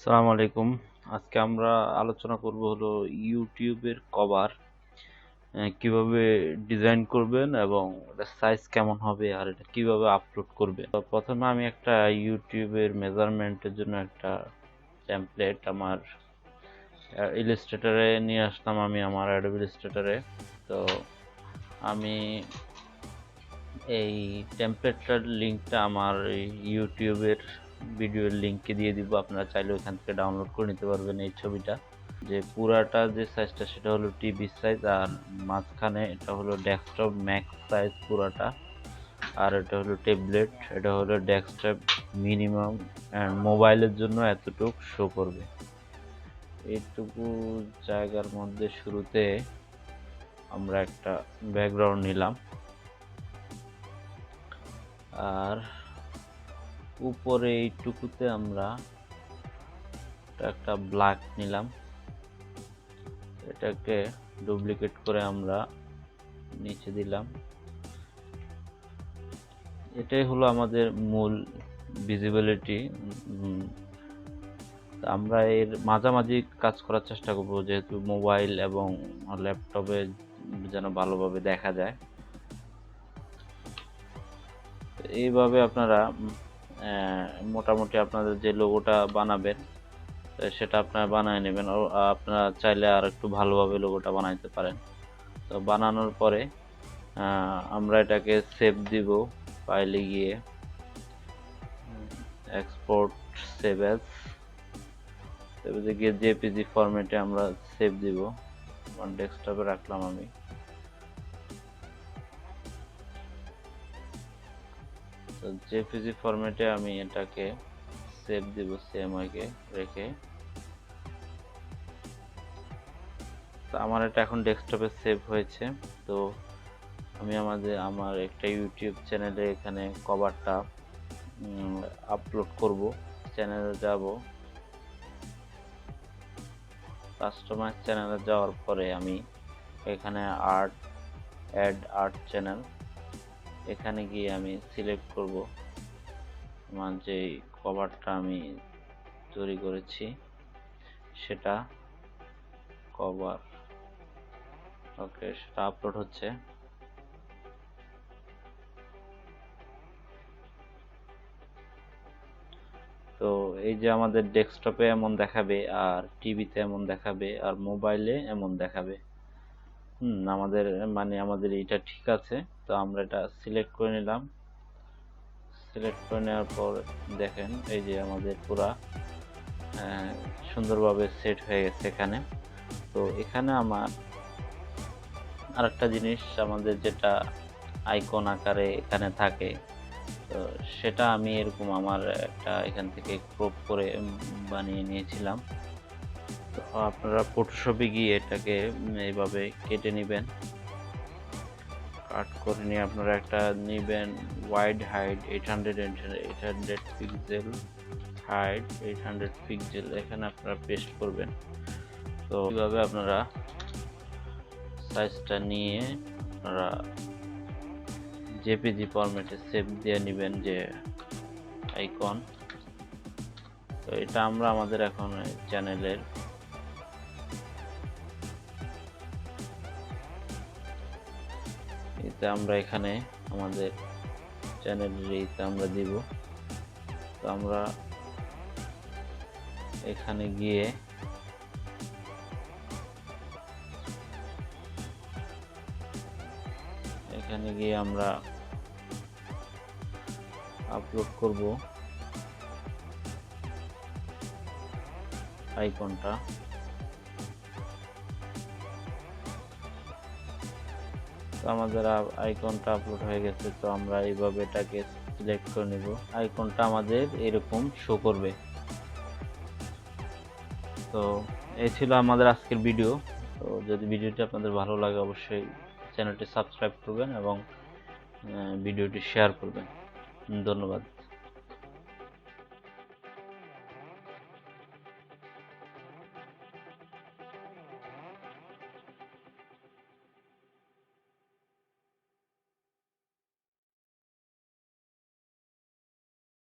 আসসালামু আলাইকুম। আজকে আমরা আলোচনা করব হলো ইউটিউবের কভার কিভাবে ডিজাইন করবেন এবং এটার সাইজ কেমন হবে আর এটা কিভাবে আপলোড করবেন। তো প্রথমে আমি একটা ইউটিউবের মেজারমেন্টের জন্য একটা টেমপ্লেট আমার ইলাস্ট্রেটরে নিয়ে আসলাম, আমি আমার অ্যাডোবি ইলাস্ট্রেটরে। তো আমি এই টেমপ্লেটটার লিঙ্কটা আমার ইউটিউবের ভিডিওর লিঙ্কে দিয়ে দিব, আপনারা চাইলে ওইখান থেকে ডাউনলোড করে নিতে পারবেন এই ছবিটা। যে পুরাটা যে সাইজটা সেটা হলো টিভি সাইজ, আর মাঝখানে এটা হলো ডেস্কটপ ম্যাক্স সাইজ পুরাটা, আর এটা হলো ট্যাবলেট, এটা হলো ডেস্কটপ মিনিমাম, অ্যান্ড মোবাইলের জন্য এতটুকু শো করবে। এইটুকু জায়গার মধ্যে শুরুতে আমরা একটা ব্যাকগ্রাউন্ড নিলাম, আর উপরে এইটুকুতে আমরা একটা ব্ল্যাক নিলাম, এটাকে ডুপ্লিকেট করে আমরা নিচে দিলাম। এটাই হলো আমাদের মূল ভিজিবিলিটি। আমরা এর মাঝামাঝি কাজ করার চেষ্টা করব, যেহেতু মোবাইল এবং ল্যাপটপে যেন ভালোভাবে দেখা যায়। এইভাবে আপনারা মোটামুটি আপনাদের যে লোগোটা বানাবেন সেটা আপনারা বানিয়ে নেবেন। আপনারা চাইলে আর একটু ভালোভাবে লোগোটা বানাইতে পারেন। তো বানানোর পরে আমরা এটাকে সেভ দিব, ফাইলে গিয়ে এক্সপোর্ট সেভ অ্যাজ, গিয়ে জেপিজি ফরম্যাটে আমরা সেভ দিব। আমার ডেস্কটপে রাখলাম আমি। তো জেপিজি ফরম্যাটে আমি এটাকে সেভ দিব, সিএমআইকে রেখে। তো আমার এটা এখন ডেস্কটপে সেভ হয়েছে। তো আমি আমার একটা ইউটিউব চ্যানেলে এখানে কভারটা আপলোড করব। চ্যানেলে যাব, কাস্টমাইজ চ্যানেলে যাওয়ার পরে আমি এখানে অ্যাড আর্ট চ্যানেল, এখানে গিয়ে আমি সিলেক্ট করব আমার যে কভারটা আমি তৈরি করেছি সেটা কভার। ওকে, সেটা আপলোড হচ্ছে। তো এই যে আমাদের ডেস্কটপে এমন দেখাবে, আর টিভিতে এমন দেখাবে, আর মোবাইলে এমন দেখাবে। আমাদের এটা ঠিক আছে। তো আমরা এটা সিলেক্ট করে নিলাম। সিলেক্ট করে নেওয়ার পর দেখেন এই যে আমাদের পুরা সুন্দরভাবে সেট হয়ে গেছে এখানে। তো এখানে আমার আরেকটা জিনিস, আমাদের যেটা আইকন আকারে এখানে থাকে, তো সেটা আমি এরকম আমার একটা এখান থেকে ক্রপ করে বানিয়ে নিয়েছিলাম। তো আপনারা ফটোশপে গিয়ে এটাকে এইভাবে কেটে নেবেন। কাট করে নিয়ে আপনারা একটা নেবেন wide height 800 pixel, height 800 pixel, এখানে আপনারা পেস্ট করবেন। তো এইভাবে আপনারা সাইজটা নিয়ে আপনারা জেপিজি ফরম্যাটে সেভ দিয়ে নেবেন যে আইকন। তো এটা আমরা আমাদের এখন চ্যানেলের এটা আমরা এখানে আমাদের চ্যানেলের এইটা আমরা দিব। তো আমরা এখানে গিয়ে আমরা আপলোড করব আইকনটা। তো আমাদের আইকনটা আপলোড হয়ে গেছে। তো আমরা এইভাবে এটাকে সিলেক্ট করে নেব, আইকনটা আমাদের এরকম শো করবে। তো এই ছিল আমাদের আজকের ভিডিও। তো যদি ভিডিওটি আপনাদের ভালো লাগে অবশ্যই চ্যানেলটি সাবস্ক্রাইব করবেন এবং ভিডিওটি শেয়ার করবেন। ধন্যবাদ।